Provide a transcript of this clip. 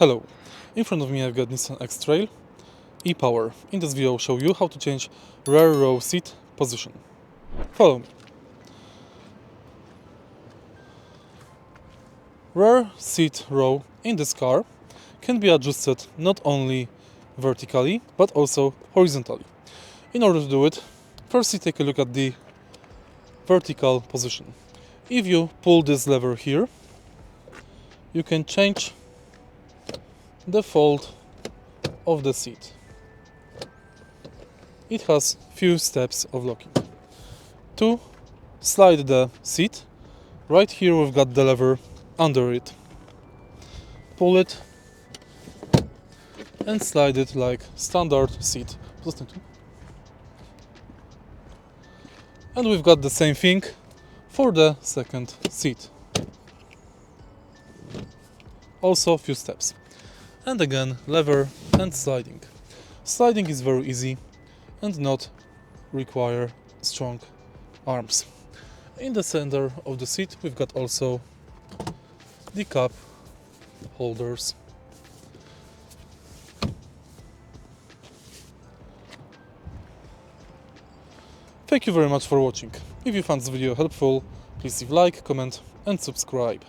Hello, in front of me I've got Nissan X-Trail E-Power. In this video I'll show you how to change rear row seat position. Follow me. Rear seat row in this car can be adjusted not only vertically but also horizontally. In order to do it, firstly take a look at the vertical position. If you pull this lever here, you can change the fold of the seat. It has few steps of locking. To slide the seat, right here we've got the lever under it. Pull it and slide it like standard seat. And we've got the same thing for the second seat. Also a few steps. And again, lever and sliding. Sliding is very easy and not require strong arms. In the center of the seat we've got also the cup holders. Thank you very much for watching. If you found this video helpful, please leave a like, comment and subscribe.